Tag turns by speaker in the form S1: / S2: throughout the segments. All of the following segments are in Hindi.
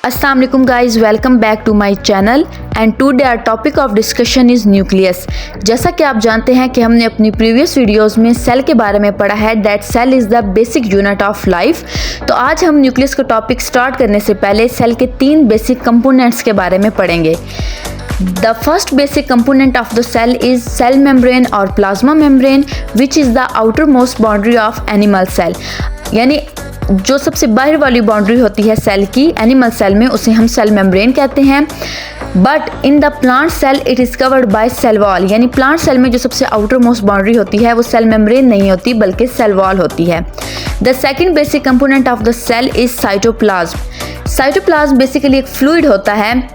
S1: Assalamu alaikum guys, welcome back to my channel and today our topic of discussion is nucleus। जैसा कि आप जानते हैं कि हमने अपनी प्रीवियस वीडियोस में सेल के बारे में पढ़ा है that cell is the basic unit of life. तो आज हम न्यूक्लियस का टॉपिक स्टार्ट करने से पहले सेल के 3 बेसिक कंपोनेंट्स के बारे में पढ़ेंगे। The first basic component of the cell is cell membrane or plasma membrane which is the outermost boundary of animal cell। यानी जो सबसे बाहर वाली बाउंड्री होती है सेल की एनिमल सेल में उसे हम सेल मेम्ब्रेन कहते हैं। But in the plant cell it is covered by cell wall. यानी प्लांट सेल में जो सबसे आउटर मोस्ट बाउंड्री होती है वो सेल मेम्ब्रेन नहीं होती बल्कि सेल वॉल होती है। The second basic component of the cell is cytoplasm. Cytoplasm basically एक फ्लूइड होता है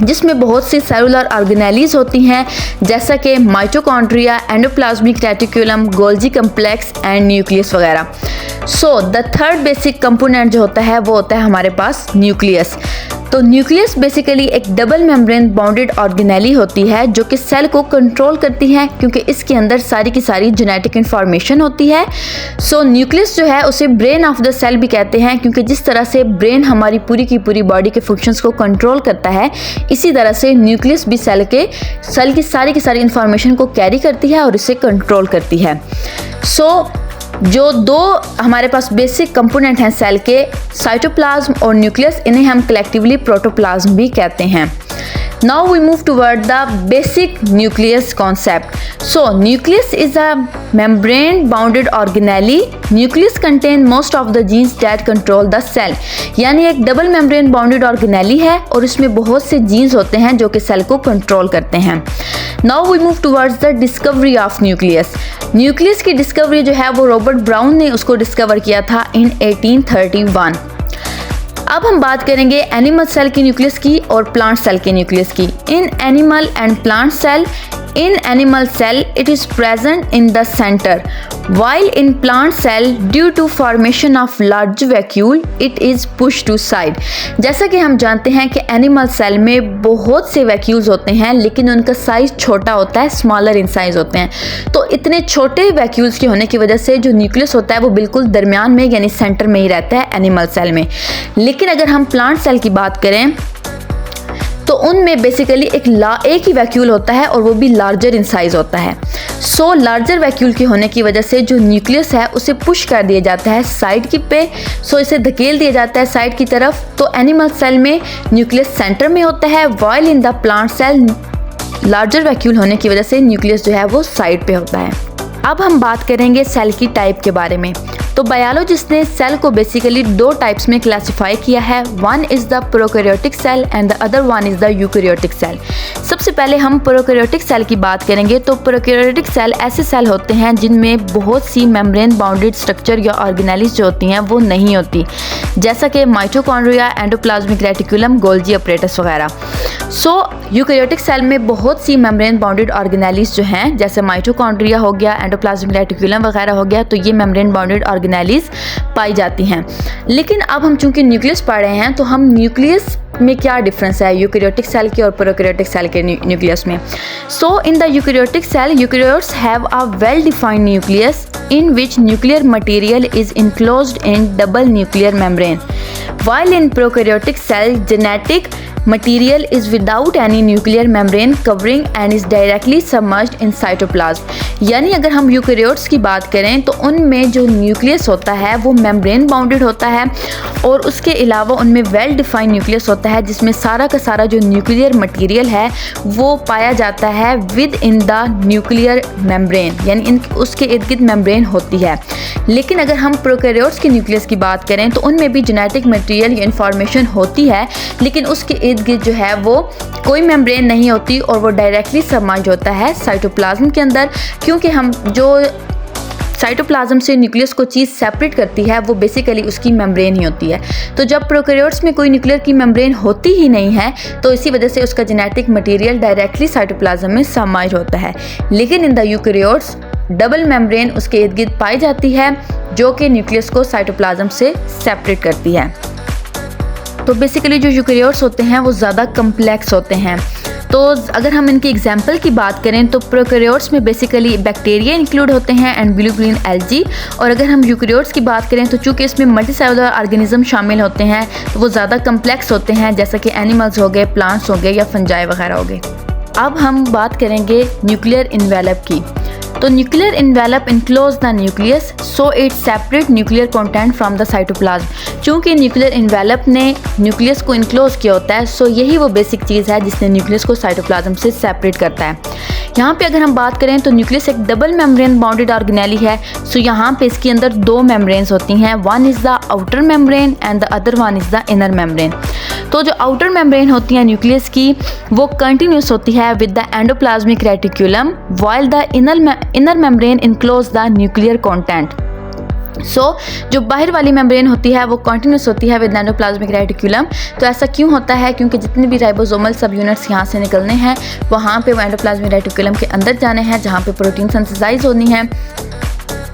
S1: जिसमें बहुत सी सेलुलर ऑर्गेनेलीज होती हैं जैसा कि mitochondria, endoplasmic reticulum, Golgi complex and nucleus वगैरह। So the third basic component जो होता है वो होता है हमारे पास न्यूक्लियस। तो न्यूक्लियस बेसिकली एक डबल मेम्ब्रेन बाउंडेड ऑर्गेनेली होती है जो कि सेल को कंट्रोल करती है क्योंकि इसके अंदर सारी की सारी जेनेटिक इन्फॉर्मेशन होती है। सो न्यूक्लियस जो है उसे ब्रेन ऑफ द सेल भी कहते हैं क्योंकि जिस तरह से ब्रेन हमारी पूरी की पूरी बॉडी के फंक्शंस को कंट्रोल करता है इसी तरह से न्यूक्लियस भी सेल की सारी इन्फॉर्मेशन को कैरी करती है और इसे कंट्रोल करती है। सो जो दो हमारे पास बेसिक कंपोनेंट हैं सेल के, साइटोप्लाज्म और न्यूक्लियस, इन्हें हम कलेक्टिवली प्रोटोप्लाज्म भी कहते हैं। Now we move toward the basic nucleus concept. So nucleus is a membrane bounded organelle. Nucleus contain most of the genes that control the cell. यानी एक डबल मेम्ब्रेन बाउंडेड ऑर्गेनेली है और इसमें बहुत से जीन्स होते हैं जो कि सेल को कंट्रोल करते हैं। Now we move towards the discovery of nucleus. Nucleus की डिस्कवरी जो है वो रॉबर्ट ब्राउन ने उसको डिस्कवर किया था इन 1831। अब हम बात करेंगे एनिमल सेल की न्यूक्लियस की और प्लांट सेल के न्यूक्लियस की। In animal and plant cell, in animal cell it is present in the center while in plant cell due to formation of large vacuole it is pushed to side। जैसा कि हम जानते हैं कि एनिमल सेल में बहुत से वैक्यूल्स होते हैं लेकिन उनका साइज छोटा होता है, स्मॉलर इन साइज होते हैं। तो इतने छोटे वैक्यूल्स के होने की वजह से जो न्यूक्लियस होता है वो बिल्कुल दरमियान में यानी सेंटर में ही रहता है एनिमल सेल में। लेकिन अगर हम प्लांट सेल की बात करें तो उनमें बेसिकली एक ही वैक्यूल होता है और वो भी लार्जर इन साइज होता है। सो लार्जर वैक्यूल के होने की वजह से जो न्यूक्लियस है उसे पुश कर दिया जाता है साइड की पे। सो इसे धकेल दिया जाता है साइड की तरफ। तो एनिमल सेल में न्यूक्लियस सेंटर में होता है while in the plant cell larger vacuole होने की वजह से न्यूक्लियस जो है वो साइड पे होता है। अब हम बात करेंगे सेल की टाइप के बारे में। तो बायोलॉजिस्ट ने सेल को बेसिकली 2 टाइप्स में क्लासिफाई किया है। One is the prokaryotic cell and the other one is the eukaryotic cell. सबसे पहले हम प्रोकैरियोटिक सेल की बात करेंगे। तो प्रोकैरियोटिक सेल ऐसे सेल होते हैं जिनमें बहुत सी मेम्ब्रेन बाउंडेड स्ट्रक्चर या ऑर्गेनेलीज जो होती हैं वो नहीं होती, जैसा कि mitochondria, endoplasmic reticulum, Golgi apparatus वगैरह। सो यूकैरियोटिक सेल में बहुत सी मेम्ब्रेन बाउंडेड ऑर्गेनेलीज जो हैं जैसे माइटोकॉन्ड्रिया हो गया, एंडोप्लाज्मिक रेटिकुलम वगैरह हो गया, तो ये मेम्ब्रेन बाउंडेड ऑर्गेनेलीज पाई जाती हैं। लेकिन अब हम चूंकि न्यूक्लियस पढ़ रहे हैं तो हम न्यूक्लियस में क्या डिफरेंस है यूकैरियोटिक सेल के और प्रोकैरियोटिक सेल के न्यूक्लियस में। So in the eukaryotic cell eukaryotes have a well defined nucleus in which nuclear material is enclosed in double nuclear membrane, while in prokaryotic cell genetic material is without any nuclear membrane covering and is directly submerged in cytoplasm। यानी अगर हम यूकैरियोट्स की बात करें तो उनमें जो न्यूक्लियस होता है वो मेम्ब्रेन बाउंडेड होता है और उसके अलावा उनमें वेल डिफाइंड न्यूक्लियस होता है जिसमें सारा का सारा जो न्यूक्लियर मटेरियल है वो पाया जाता है with in the nuclear membrane, यानी उसके इर्द गिर्द मेम्ब्रेन होती है। लेकिन अगर हम प्रोकैरियोट्स के न्यूक्लियस की बात करें तो उनमें भी जेनेटिक मटेरियल या इन्फॉर्मेशन होती है लेकिन उसके इर्द गिर्द जो है वो कोई मेम्ब्रेन नहीं होती और वो डायरेक्टली सबमर्ज होता है साइटोप्लाज्म के अंदर, क्योंकि हम जो साइटोप्लाज्म से न्यूक्लियस को चीज़ सेपरेट करती है वो बेसिकली उसकी मेम्ब्रेन ही होती है। तो जब प्रोकैरियोट्स में कोई न्यूक्लियर की मेम्ब्रेन होती ही नहीं है तो इसी वजह से उसका जेनेटिक मटेरियल डायरेक्टली साइटोप्लाज्म में सबमर्ज होता है। लेकिन in the eukaryotes double membrane उसके इर्द गिर्द पाई जाती है जो कि न्यूक्लियस को साइटोप्लाज्म से सेपरेट करती है। तो बेसिकली जो यूकैरियोट्स होते हैं वो ज़्यादा कम्प्लेक्स होते हैं। तो अगर हम इनकी एग्जाम्पल की बात करें तो प्रोकैरियोट्स में बेसिकली बैक्टीरिया इंक्लूड होते हैं एंड ब्लू ग्रीन एल्गी। और अगर हम यूकैरियोट्स की बात करें तो चूँकि इसमें मल्टीसेलुलर ऑर्गेनिज्म शामिल होते हैं तो वो ज़्यादा कम्प्लेक्स होते हैं, जैसा कि एनिमल्स हो गए, प्लांट्स हो गए या फंजाई वगैरह हो गए। अब हम बात करेंगे न्यूक्लियर इन्वेलप की। तो nuclear envelope enclose the nucleus so it separate nuclear content from the cytoplasm. चूँकि न्यूक्लियर इन्वेलप ने न्यूक्लियस को इनक्लोज किया होता है, सो यही वो बेसिक चीज़ है जिसने न्यूक्लियस को साइटोप्लाज्म से सेपरेट करता है। यहाँ पे अगर हम बात करें तो न्यूक्लियस एक डबल मेम्ब्रेन बाउंडेड ऑर्गेनेली है। सो यहाँ पे इसके अंदर दो मेम्ब्रेन्स होती हैं, one is the outer membrane and the other one is the inner membrane. तो जो आउटर मेम्ब्रेन होती है न्यूक्लियस की वो कंटिन्यूस होती है with the endoplasmic reticulum, while the inner membrane enclose the nuclear content. जो बाहर वाली मेम्ब्रेन होती है वो कंटिन्यूस होती है विद एंडोप्लाज्मिक रेटिकुलम। तो ऐसा क्यों होता है? क्योंकि जितने भी राइबोसोमल सब यूनिट्स यहाँ से निकलने हैं वहाँ पे वो एंडोप्लाज्मिक रेटिकुलम के अंदर जाने हैं जहाँ पे प्रोटीन सिंथेसाइज होनी है।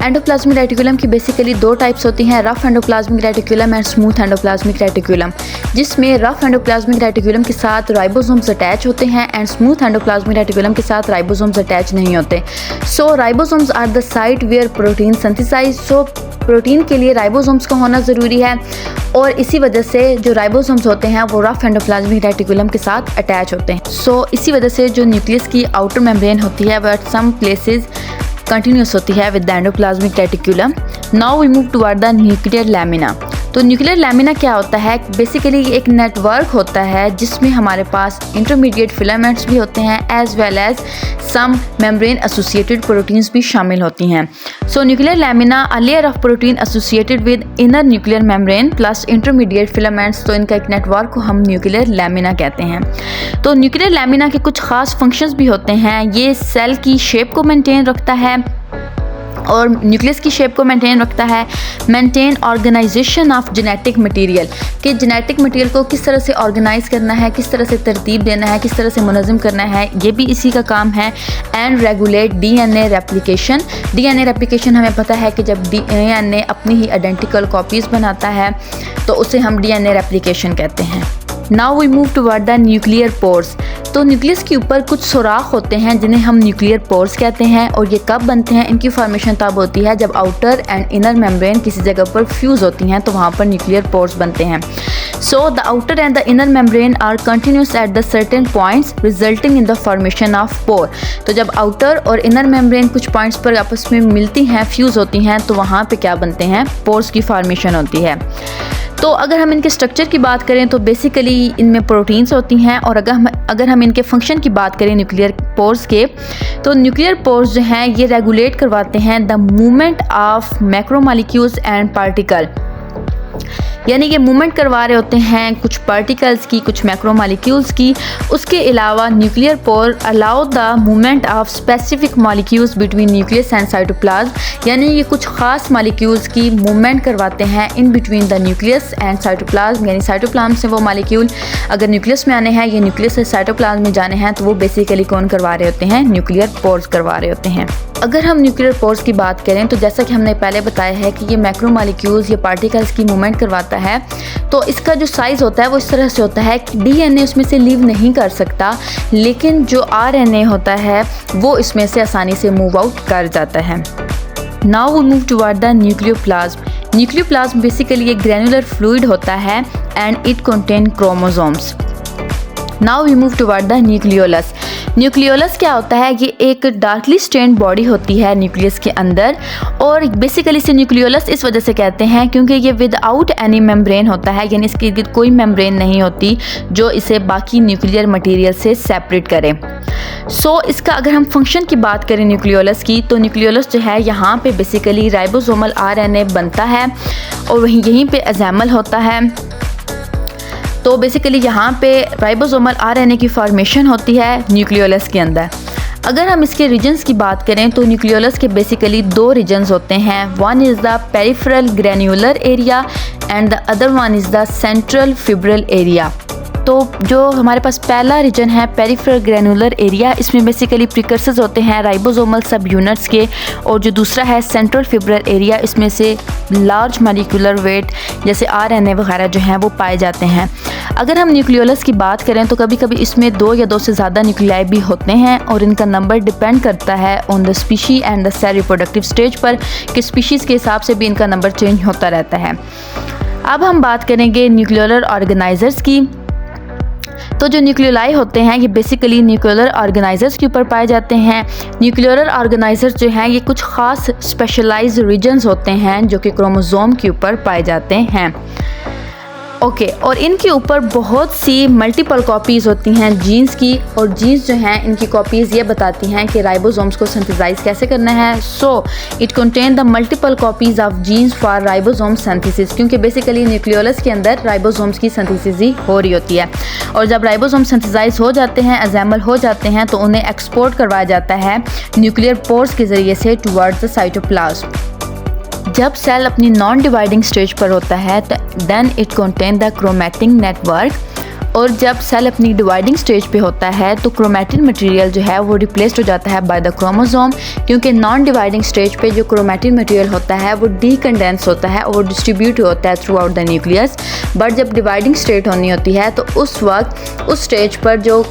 S1: एंडोप्लाज्मिक रेटिकुलम की बेसिकली दो टाइप्स होती हैं, rough endoplasmic reticulum and smooth endoplasmic reticulum, जिसमें रफ एंडोप्लाज्मिक रेटिकुलम के साथ राइबोसोम्स अटैच होते हैं एंड स्मूथ एंडोप्लाज्मिक रेटिकुलम के साथ राइबोसोम्स अटैच नहीं होते। So ribosomes are the site where protein synthesize. So protein के लिए राइबोसोम्स का होना ज़रूरी है और इसी वजह से जो राइबोसोम्स होते हैं वो रफ एंडोप्लाज्मिक रेटिकुलम के साथ अटैच होते हैं। सो इसी वजह से जो न्यूक्लियस की आउटर मेम्ब्रेन होती है वो एट सम प्लेसेस कंटिन्यूस होती है with the endoplasmic reticulum. Now we move toward the nuclear lamina. तो न्यूक्लियर लैमिना क्या होता है? बेसिकली एक नेटवर्क होता है जिसमें हमारे पास इंटरमीडिएट फिलामेंट्स भी होते हैं एज वेल एज सम मेम्ब्रेन एसोसिएटेड प्रोटीन्स भी शामिल होती हैं। सो nuclear lamina a layer of protein associated with inner nuclear membrane plus intermediate filaments. तो इनका एक नेटवर्क को हम न्यूक्लियर लैमिना कहते हैं। तो न्यूक्लियर लैमिना के कुछ खास फंक्शंस भी होते हैं। ये सेल की शेप को मेंटेन रखता है और न्यूक्लियस की शेप को मेंटेन रखता है। Maintain organisation of genetic material, कि जेनेटिक मटेरियल को किस तरह से ऑर्गेनाइज करना है, किस तरह से तरतीब देना है, किस तरह से मुनज़्ज़म करना है, ये भी इसी का काम है। And regulate DNA replication. DNA replication हमें पता है कि जब डीएनए अपनी ही आइडेंटिकल कॉपीज़ बनाता है तो उसे हम डीएनए रेप्लिकेशन कहते हैं। Now we move toward the nuclear pores. तो न्यूक्लियस के ऊपर कुछ सुराख होते हैं जिन्हें हम न्यूक्लियर पोर्स कहते हैं और ये कब बनते हैं? इनकी फॉर्मेशन तब होती है जब आउटर एंड इनर मेम्ब्रेन किसी जगह पर फ्यूज़ होती हैं तो वहाँ पर न्यूक्लियर पोर्स बनते हैं। So the outer and the inner membrane are continuous at the certain points resulting in the formation of pore. तो जब आउटर और इनर मेम्ब्रेन कुछ पॉइंट्स पर आपस में मिलती हैं, फ्यूज़ होती हैं, तो वहाँ पे क्या बनते हैं? पोर्स की फॉर्मेशन होती है। तो अगर हम इनके स्ट्रक्चर की बात करें तो बेसिकली इनमें प्रोटीन्स होती हैं और अगर हम इनके फंक्शन की बात करें न्यूक्लियर पोर्स के, तो न्यूक्लियर पोर्स जो हैं ये रेगुलेट करवाते हैं the movement of macromolecules and particle. यानी कि मूवमेंट करवा रहे होते हैं कुछ पार्टिकल्स की, कुछ मैक्रोमॉलिक्यूल्स की। उसके अलावा nuclear pore allow the movement of specific molecules between nucleus and cytoplasm. यानी ये कुछ खास मॉलिक्यूल्स की मूवमेंट करवाते हैं in between the nucleus and cytoplasm. यानी साइटोप्लाज्म से वो मॉलिक्यूल अगर न्यूक्लियस में आने हैं या न्यूक्लियस से साइटोप्लाज्म में जाने हैं तो वो बेसिकली कौन करवा रहे होते हैं? न्यूक्लियर पोर्स करवा रहे होते हैं। अगर हम न्यूक्लियर पोर्स की बात करें तो जैसा कि हमने पहले बताया है कि ये मैक्रोमॉलिक्यूल्स या पार्टिकल्स की मूवमेंट करवाता है, तो इसका जो साइज़ होता है वो इस तरह से होता है कि डीएनए उसमें से लीव नहीं कर सकता, लेकिन जो आरएनए होता है वो इसमें से आसानी से मूव आउट कर जाता है। Now we move toward the nucleoplasm. Nucleoplasm basically एक ग्रैनुलर फ्लूइड होता है and it contain chromosomes. Now we move toward the nucleolus. Nucleolus क्या होता है? ये एक डार्कली स्टेन्ड बॉडी होती है न्यूक्लियस के अंदर और बेसिकली इसे न्यूक्लियोलस इस वजह से कहते हैं क्योंकि ये विदाउट एनी मेम्ब्रेन होता है, यानी इसके इर्द कोई मेम्ब्रेन नहीं होती जो इसे बाकी न्यूक्लियर मटेरियल से सेपरेट करे। सो इसका अगर हम फंक्शन की बात करें न्यूक्लियोलस की, तो न्यूक्लियोलस जो है यहाँ पे बेसिकली राइबोसोमल आरएनए बनता है और वहीं यहीं पे एंजाइमल होता है। तो बेसिकली यहाँ पे राइबोसोमल आरएनए की फॉर्मेशन होती है न्यूक्लियोलस के अंदर। अगर हम इसके रीजन्स की बात करें तो न्यूक्लियोलस के बेसिकली दो रीजन्स होते हैं। One is the peripheral granular area and the other one is the central fibril area. तो जो हमारे पास पहला रीजन है पेरिफेरल ग्रैनुलर एरिया, इसमें बेसिकली प्रिकर्सर्स होते हैं राइबोसोमल सब यूनिट्स के, और जो दूसरा है सेंट्रल फिब्रिल एरिया, इसमें से लार्ज मॉलिक्यूलर वेट जैसे आरएनए वगैरह जो हैं वो पाए जाते हैं। अगर हम न्यूक्लियोलस की बात करें तो कभी कभी इसमें 2 या 2 से ज़्यादा न्यूक्लियाई भी होते हैं और इनका नंबर डिपेंड करता है on the species and the cell reproductive stage पर कि स्पीशीज़ के हिसाब से भी इनका नंबर चेंज होता रहता है। अब हम बात करेंगे न्यूक्लियोलर ऑर्गेनाइजर्स की। तो जो न्यूक्लियोलाई होते हैं ये बेसिकली न्यूक्लियोलर ऑर्गेनाइजर्स के ऊपर पाए जाते हैं। न्यूक्लियोलर ऑर्गेनाइजर्स जो हैं ये कुछ ख़ास स्पेशलाइज्ड रीजन्स होते हैं जो कि क्रोमोसोम के ऊपर पाए जाते हैं। ओके, और इनके ऊपर बहुत सी मल्टीपल कॉपीज़ होती हैं जीन्स की, और जीन्स जो हैं इनकी कॉपीज़ ये बताती हैं कि राइबोसोम्स को सिंथेसाइज कैसे करना है। So it contain the multiple copies of genes for ribosome synthesis, क्योंकि बेसिकली न्यूक्लियोलस के अंदर राइबोसोम्स की सिंथेसिस ही हो रही होती है, और जब राइबोसोम सिंथेसाइज हो जाते हैं, असेंबल हो जाते हैं, तो उन्हें एक्सपोर्ट करवाया जाता है न्यूक्लियर पोर्स के ज़रिए से टुवर्ड्स द साइटोप्लाज्म। जब सेल अपनी नॉन डिवाइडिंग स्टेज पर होता है then it contain the chromatin network, और जब सेल अपनी डिवाइडिंग स्टेज पे होता है तो क्रोमैटिन मटेरियल जो है वो रिप्लेस्ड हो जाता है बाय द क्रोमोसोम, क्योंकि नॉन डिवाइडिंग स्टेज पे जो क्रोमैटिन मटेरियल होता है वो डीकंडेंस होता है और डिस्ट्रीब्यूट होता है through out the nucleus. But जब डिवाइडिंग स्टेट होनी होती है तो उस वक्त उस स्टेज पर जो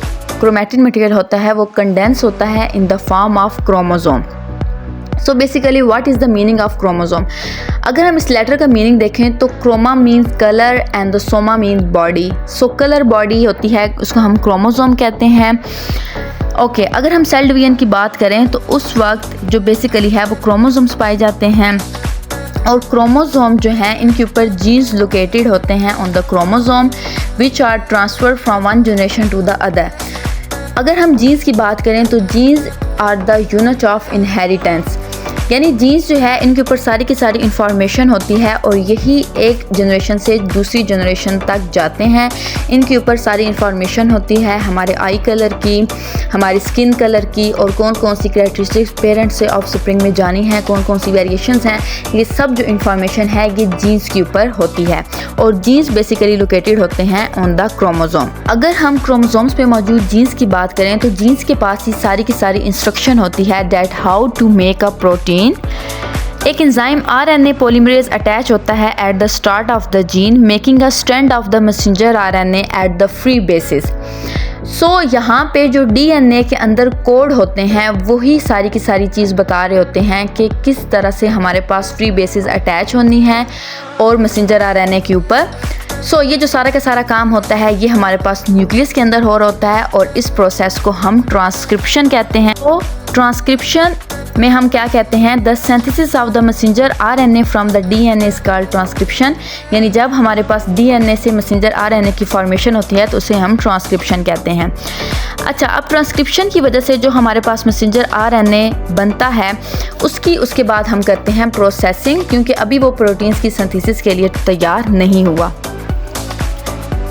S1: क्रोमैटिन मटेरियल होता है वो कंडेंस होता है in the form of chromosome. So basically what is the meaning of chromosome? अगर हम इस लेटर का मीनिंग देखें तो chroma means colour and the soma means body. So colour body होती है, उसको हम क्रोमोसोम कहते हैं। ओके, अगर हम सेल डिवीजन की बात करें तो उस वक्त जो बेसिकली है वो क्रोमोसोम्स पाए जाते हैं, और क्रोमोसोम जो हैं इनके ऊपर जीन्स लोकेटेड होते हैं on the chromosome which are transfer from one generation to the other. अगर हम जीन्स की बात करें तो genes are the unit of inheritance, यानी जीन्स जो है इनके ऊपर सारी की सारी इंफॉर्मेशन होती है और यही एक जनरेशन से दूसरी जनरेशन तक जाते हैं। इनके ऊपर सारी इंफॉर्मेशन होती है हमारे आई कलर की, हमारी स्किन कलर की, और कौन कौन सी कैरेक्टरिस्टिक्स पेरेंट्स से ऑफस्प्रिंग में जानी है, कौन कौन सी वेरिएशंस हैं, ये सब जो इंफॉर्मेशन है ये जीन्स के ऊपर होती है, और जीन्स बेसिकली लोकेटेड होते हैं ऑन द क्रोमोसोम। अगर हम क्रोमोसोम्स पे मौजूद जीन्स की बात करें तो जीन्स के पास ही सारी की सारी इंस्ट्रक्शन होती है that how to make a protein. एक एंजाइम आरएनए पॉलीमरेज अटैच होता है at the start of the gene making a strand of the messenger RNA at the free basis. So यहाँ पे जो डीएनए के अंदर कोड होते हैं वही सारी की सारी चीज़ बता रहे होते हैं कि किस तरह से हमारे पास फ्री बेसिस अटैच होनी है और मैसेंजर आरएनए के ऊपर। सो ये जो सारा का सारा काम होता है ये हमारे पास न्यूक्लियस के अंदर हो रहा होता है, और इस प्रोसेस को हम ट्रांसक्रिप्शन कहते हैं। तो ट्रांसक्रिप्शन में हम क्या कहते हैं, the synthesis of the messenger RNA from the DNA is called transcription, यानी जब हमारे पास डीएनए से मैसेंजर आरएनए की फॉर्मेशन होती है तो उसे हम ट्रांसक्रिप्शन कहते हैं। अच्छा, अब ट्रांसक्रिप्शन की वजह से जो हमारे पास मैसेंजर आरएनए बनता है उसके बाद हम करते हैं प्रोसेसिंग, क्योंकि अभी वो प्रोटीन्स की सिंथेसिस के लिए तैयार नहीं हुआ।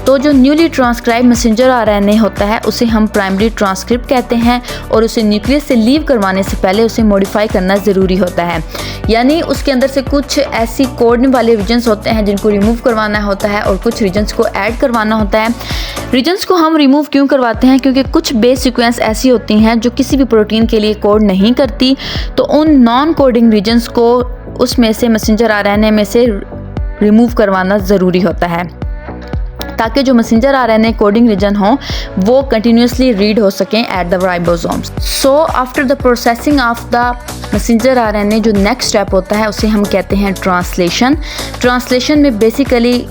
S1: तो जो न्यूली ट्रांसक्राइब मैसेंजर आरएनए होता है उसे हम प्राइमरी ट्रांसक्रिप्ट कहते हैं, और उसे न्यूक्लियस से लीव करवाने से पहले उसे मॉडिफाई करना ज़रूरी होता है, यानी उसके अंदर से कुछ ऐसी कोडने वाले रीजन्स होते हैं जिनको रिमूव करवाना होता है और कुछ रीजन्स को ऐड करवाना होता है। रीजन्स को हम रिमूव क्यों करवाते हैं, क्योंकि कुछ बेस सीक्वेंस ऐसी होती हैं जो किसी भी प्रोटीन के लिए कोड नहीं करती, तो उन नॉन कोडिंग रीजन्स को उसमें से मैसेंजर आरएनए में से रिमूव करवाना ज़रूरी होता है, ताकि जो मैसेंजर आरएनए कोडिंग रीजन हो वो कंटिन्यूसली रीड हो सकें at the ribosomes. So after the processing of the messenger RNA जो नेक्स्ट स्टेप होता है उसे हम कहते हैं ट्रांसलेशन। ट्रांसलेशन में बेसिकली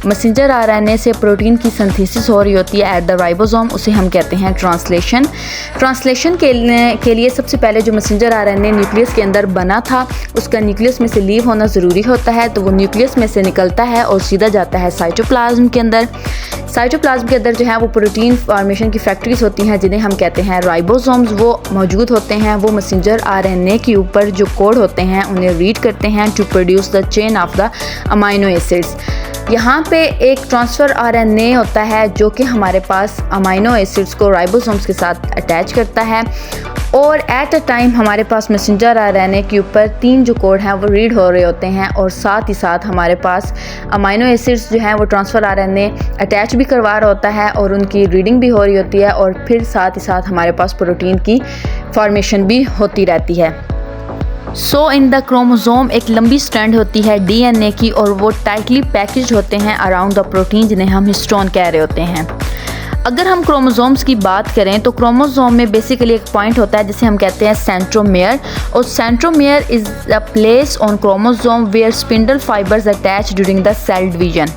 S1: मैसेंजर आरएनए से प्रोटीन की सिंथेसिस हो रही होती है एट द राइबोसोम, उसे हम कहते हैं ट्रांसलेशन। ट्रांसलेशन के लिए सबसे पहले जो मैसेंजर आरएनए न्यूक्लियस के अंदर बना था उसका न्यूक्लियस में से लीव होना ज़रूरी होता है, तो वो न्यूक्लियस में से निकलता है और सीधा जाता है साइटोप्लाज्म के अंदर। साइटोप्लाज्म के अंदर जो है वो प्रोटीन फॉर्मेशन की फैक्ट्रीज होती हैं जिन्हें हम कहते हैं राइबोसोम्स, वो मौजूद होते हैं। वो मैसेंजर आरएनए के ऊपर जो कोड होते हैं उन्हें रीड करते हैं to produce the chain of the amino acids. यहाँ पे एक ट्रांसफ़र आरएनए होता है जो कि हमारे पास अमाइनो एसिड्स को राइबोसोम्स के साथ अटैच करता है, और एट अ टाइम हमारे पास मैसेंजर आरएनए के ऊपर 3 जो कोड हैं वो रीड हो रहे होते हैं, और साथ ही साथ हमारे पास अमाइनो एसिड्स जो हैं वो ट्रांसफ़र आरएनए अटैच भी करवा रहा होता है और उनकी रीडिंग भी हो रही होती है, और फिर साथ ही साथ हमारे पास प्रोटीन की फॉर्मेशन भी होती रहती है। सो इन द क्रोमोसोम एक लंबी स्ट्रैंड होती है डीएनए की और वो टाइटली पैकेज्ड होते हैं अराउंड द प्रोटीन जिन्हें हम हिस्टोन कह रहे होते हैं। अगर हम क्रोमोसोम्स की बात करें तो क्रोमोसोम में बेसिकली एक पॉइंट होता है जिसे हम कहते हैं सेंट्रोमियर, और centromere is the place on chromosome where spindle fibres attach during the cell division.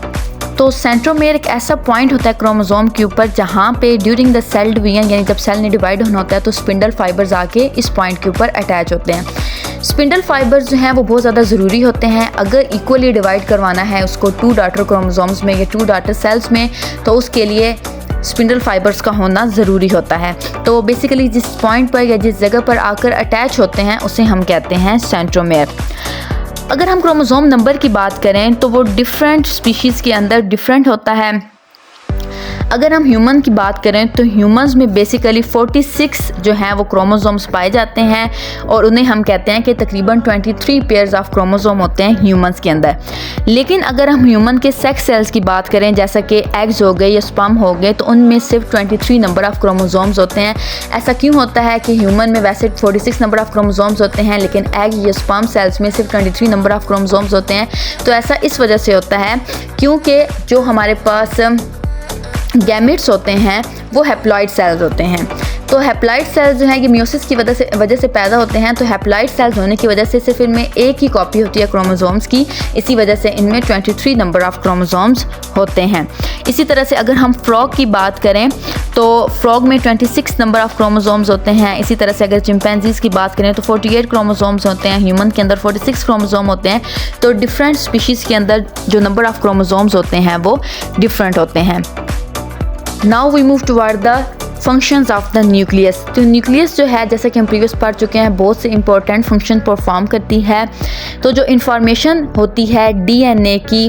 S1: तो सेंट्रोमियर एक ऐसा पॉइंट होता है क्रोमोसोम के ऊपर जहाँ पे ड्यूरिंग द सेल डिवीजन यानी जब सेल ने डिवाइड होना होता है तो स्पिंडल फाइबर्स आके इस पॉइंट के ऊपर अटैच होते हैं। स्पिंडल फाइबर्स जो हैं वो बहुत ज़्यादा ज़रूरी होते हैं। अगर इक्वली डिवाइड करवाना है उसको 2 डॉटर क्रोमोसोम्स में या 2 डॉटर सेल्स में तो उसके लिए स्पिंडल फाइबर्स का होना ज़रूरी होता है। तो बेसिकली जिस पॉइंट पर या जिस जगह पर आकर अटैच होते हैं उसे हम कहते हैं सेंट्रोमियर। अगर हम क्रोमोसोम नंबर की बात करें तो वो डिफरेंट स्पीशीज़ के अंदर डिफरेंट होता है। अगर हम ह्यूमन की बात करें तो ह्यूमंस में बेसिकली 46 जो हैं वो क्रोमोसोम्स पाए जाते हैं और उन्हें हम कहते हैं कि तकरीबन 23 पेयर्स ऑफ क्रोमोसोम होते हैं ह्यूमंस के अंदर। लेकिन अगर हम ह्यूमन के सेक्स सेल्स की बात करें जैसा कि एग्स हो गए या स्पर्म हो गए तो उनमें सिर्फ 23 नंबर ऑफ क्रोमोसोम्स होते हैं। ऐसा क्यों होता है कि ह्यूमन में वैसे 46 नंबर ऑफ क्रोमोसोम्स होते हैं लेकिन एग या स्पर्म सेल्स में सिर्फ 23 नंबर ऑफ क्रोमोसोम्स होते हैं? तो ऐसा इस वजह से होता है क्योंकि जो हमारे पास गैमेट्स होते हैं वो हैप्लॉइड सेल्स होते हैं। तो हैप्लॉइड सेल्स जो हैं ये मियोसिस की वजह से पैदा होते हैं। तो हैप्लॉइड सेल्स होने की वजह से सिर्फ इनमें एक ही कॉपी होती है क्रोमोसोम्स की, इसी वजह से इनमें 23 नंबर ऑफ क्रोमोसोम्स होते हैं। इसी तरह से अगर हम फ्रॉग की बात करें तो फ्रॉग में 26 नंबर ऑफ क्रोमोसोम्स होते हैं। इसी तरह से अगर चिंपैंजीज़ की बात करें तो 48 क्रोमोसोम्स होते हैं। ह्यूमन के अंदर 46 क्रोमोसोम होते हैं। तो डिफरेंट स्पीशीज़ के अंदर जो नंबर ऑफ क्रोमोसोम्स होते हैं वो डिफरेंट होते हैं। Now we move toward the functions of the nucleus. तो न्यूक्लियस जो है जैसे कि हम प्रीवियस पढ़ चुके हैं बहुत से इंपॉर्टेंट फंक्शन परफॉर्म करती है। तो जो इंफॉर्मेशन होती है डीएनए की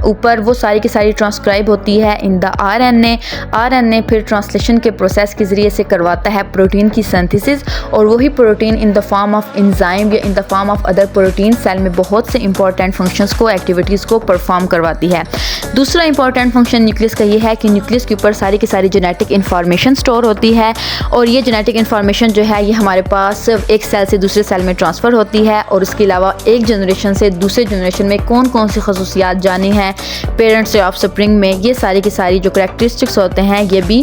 S1: ऊपर वो सारी की सारी ट्रांसक्राइब होती है इन द आरएनए फिर ट्रांसलेशन के प्रोसेस के ज़रिए से करवाता है प्रोटीन की सिंथेसिस और वही protein in the form of enzyme या in the form of other protein cell में बहुत से इंपॉर्टेंट फंक्शंस को एक्टिविटीज़ को परफॉर्म करवाती है। दूसरा इंपॉर्टेंट फंक्शन न्यूक्लियस का ये है कि न्यूक्लियस के ऊपर सारी की सारी जेनेटिक इन्फॉर्मेशन स्टोर होती है और ये जेनेटिक इन्फॉर्मेशन जो है ये हमारे पास एक सेल से दूसरे सेल में ट्रांसफ़र होती है और उसके अलावा एक जनरेशन से दूसरे जनरेशन में कौन कौन सी खसूसियात जानी हैं पेरेंट्स से ऑफस्प्रिंग में, ये सारी की सारी जो करैक्टरिस्टिक्स होते हैं ये भी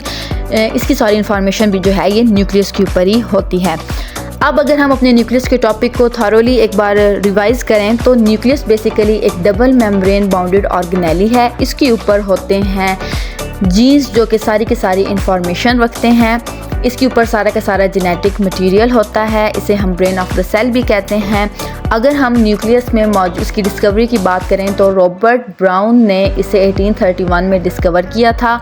S1: इसकी सारी इन्फॉर्मेशन भी जो है ये न्यूक्लियस के ऊपर ही होती है। अब अगर हम अपने न्यूक्लियस के टॉपिक को थॉरोली एक बार रिवाइज़ करें तो न्यूक्लियस बेसिकली एक डबल मेम्ब्रेन बाउंडेड ऑर्गेनेली है। इसके ऊपर होते हैं जीन्स जो कि सारी की सारी इन्फॉर्मेशन रखते हैं। इसके ऊपर सारा का सारा जेनेटिक मटेरियल होता है। इसे हम ब्रेन ऑफ द सेल भी कहते हैं। अगर हम न्यूक्लियस में मौजूद इसकी डिस्कवरी की बात करें तो रॉबर्ट ब्राउन ने इसे 1831 में डिस्कवर किया था।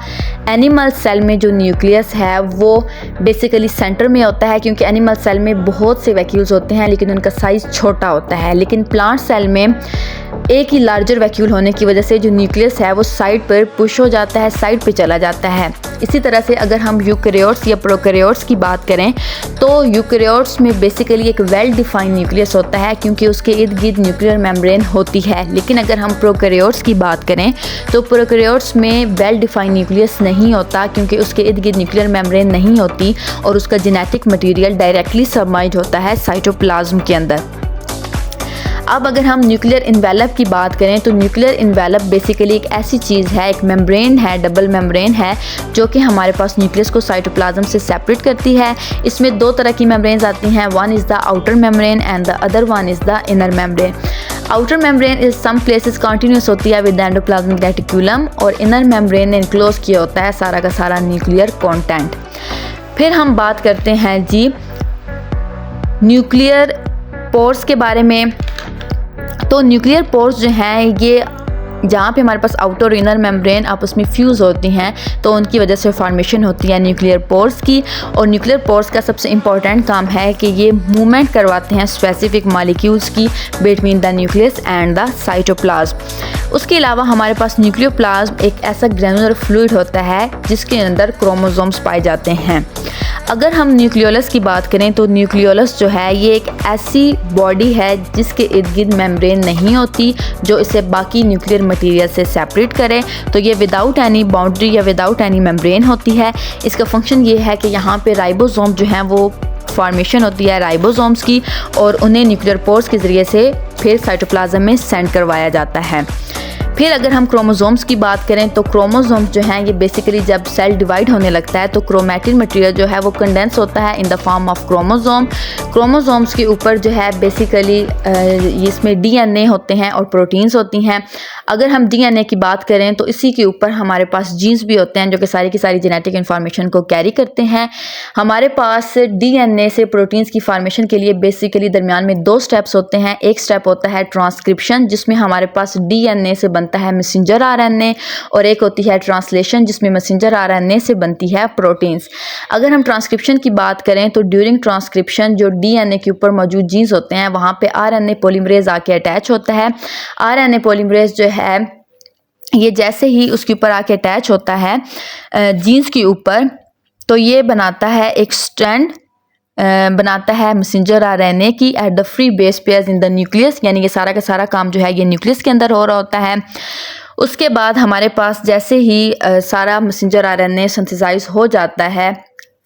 S1: एनिमल सेल में जो न्यूक्लियस है वो बेसिकली सेंटर में होता है क्योंकि एनिमल सेल में बहुत से वैक्यूल्स होते हैं लेकिन उनका साइज़ छोटा होता है। लेकिन प्लांट सेल में एक ही लार्जर वैक्यूल होने की वजह से जो न्यूक्लियस है वो साइड पर पुश हो जाता है, साइड पे चला जाता है। इसी तरह से अगर हम यूकैरियोट्स या प्रोकैरियोट्स की बात करें तो यूकैरियोट्स में बेसिकली एक वेल डिफाइंड न्यूक्लियस होता है क्योंकि उसके इर्द गिर्द न्यूक्लियर मेम्ब्रेन होती है। लेकिन अगर हम प्रोकैरियोट्स की बात करें तो प्रोकैरियोट्स में वेल डिफाइंड न्यूक्लियस नहीं होता क्योंकि उसके इर्द गिर्द न्यूक्लियर मेम्ब्रेन नहीं होती और उसका जेनेटिक मटीरियल डायरेक्टली सबमर्ज्ड होता है साइटोप्लाज्म के अंदर। अब अगर हम न्यूक्लियर इन्वेलप की बात करें तो न्यूक्लियर इन्वेलप बेसिकली एक ऐसी चीज़ है, एक मेम्ब्रेन है, डबल मेम्ब्रेन है जो कि हमारे पास न्यूक्लियस को साइटोप्लाज्म से सेपरेट करती है। इसमें दो तरह की मेम्ब्रेन्स आती हैं, one is the outer membrane and the other one is the inner membrane. Outer membrane is some places continuous होती है विद एंडोप्लाज्मिक रेटिकुलम और इनर मेम्ब्रेन ने इनक्लोज किया होता है सारा का सारा न्यूक्लियर कंटेंट। फिर हम बात करते हैं जी न्यूक्लियर पोर्स के बारे में। तो न्यूक्लियर पोर्स जो हैं ये जहाँ पे हमारे पास आउटर और इनर मेम्ब्रेन आपस में फ्यूज़ होती हैं तो उनकी वजह से फॉर्मेशन होती है न्यूक्लियर पोर्स की। और न्यूक्लियर पोर्स का सबसे इम्पॉर्टेंट काम है कि ये मूवमेंट करवाते हैं स्पेसिफिक मॉलिक्यूल्स की between the nucleus and the cytoplasm. उसके अलावा हमारे पास न्यूक्लियोप्लाज्म एक ऐसा ग्रैनुलर फ्लूइड होता है जिसके अंदर क्रोमोसोम्स पाए जाते हैं। अगर हम न्यूक्लियोलस की बात करें तो न्यूक्लियोलस जो है ये एक ऐसी बॉडी है जिसके इर्द गिर्द मेम्ब्रेन नहीं होती जो इसे बाकी न्यूक्लियर मटेरियल से सेपरेट करे। तो ये विदाउट एनी बाउंड्री या विदाउट एनी मेम्ब्रेन होती है। इसका फंक्शन ये है कि यहाँ पे राइबोसोम जो हैं वो फॉर्मेशन होती है राइबोसोम्स की और उन्हें न्यूक्लियर पोर्स के ज़रिए से फिर साइटोप्लाज्म में सेंड करवाया जाता है। फिर अगर हम क्रोमोसोम्स की बात करें तो क्रोमोसोम्स जो हैं ये बेसिकली जब सेल डिवाइड होने लगता है तो क्रोमैटिन मटेरियल जो है वो कंडेंस होता है in the form of chromosome. Chromosomes के ऊपर जो है बेसिकली इसमें डीएनए होते हैं और प्रोटीन्स होती हैं। अगर हम डीएनए की बात करें तो इसी के ऊपर हमारे पास जीन्स भी होते हैं जो कि सारी की सारी जेनेटिक इन्फॉर्मेशन को कैरी करते हैं। हमारे पास डीएनए से प्रोटीन्स की फॉर्मेशन के लिए बेसिकली दरमियान में 2 स्टेप्स होते हैं। एक स्टेप होता है ट्रांसक्रिप्शन जिसमें हमारे पास डीएनए से बनता है मैसेंजर आरएनए और एक होती है ट्रांसलेशन जिसमें मैसेंजर आरएनए से बनती है प्रोटीन्स। अगर हम ट्रांसक्रिप्शन की बात करें तो ड्यूरिंग ट्रांसक्रिप्शन जो डीएनए के ऊपर मौजूद जीन्स होते हैं वहाँ पे आरएनए पॉलीमरेज आके अटैच होता है। आरएनए पॉलीमरेज जो है ये जैसे ही उसके ऊपर आके अटैच होता है जीन्स के ऊपर तो ये बनाता है एक स्ट्रैंड बनाता है मैसेंजर आरएनए की eight the free base pairs in the nucleus, यानी कि सारा का सारा काम जो है ये न्यूक्लियस के अंदर हो रहा होता है। उसके बाद हमारे पास जैसे ही सारा मैसेंजर आरएनए सिंथेसाइज हो जाता है,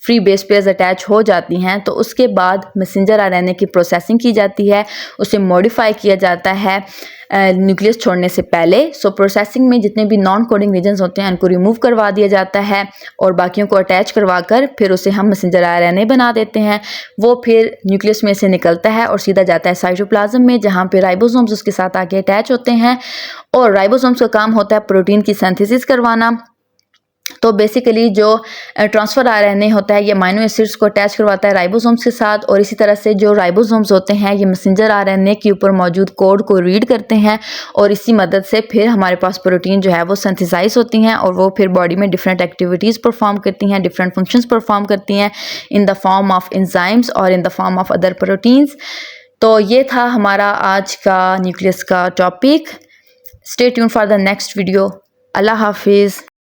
S1: फ्री बेस पेयर्स अटैच हो जाती हैं, तो उसके बाद मैसेंजर आरएनए की प्रोसेसिंग की जाती है, उसे मॉडिफाई किया जाता है न्यूक्लियस छोड़ने से पहले। सो प्रोसेसिंग में जितने भी नॉन कोडिंग रीजन्स होते हैं उनको रिमूव करवा दिया जाता है और बाकियों को अटैच करवा कर फिर उसे हम मैसेंजर आरएनए बना देते हैं। वो फिर न्यूक्लियस में से निकलता है और सीधा जाता है साइटोप्लाज्म में जहाँ पे राइबोसोम्स उसके साथ आके अटैच होते हैं और राइबोसोम्स का काम होता है प्रोटीन की सिंथेसिस करवाना। तो बेसिकली जो ट्रांसफ़र आरएनए होता है ये अमीनो एसिड्स को अटैच करवाता है राइबोसोम्स के साथ और इसी तरह से जो राइबोसोम्स होते हैं ये मैसेंजर आरएनए के ऊपर मौजूद कोड को रीड करते हैं और इसी मदद से फिर हमारे पास प्रोटीन जो है वो सिंथेसाइज होती हैं और वो फिर बॉडी में डिफरेंट एक्टिविटीज़ परफॉर्म करती हैं, डिफरेंट फंक्शंस परफॉर्म करती हैं in the form of enzymes और in the form of other proteins. तो ये था हमारा आज का न्यूक्लियस का topic. Stay tune for the next video. अल्लाह हाफिज़।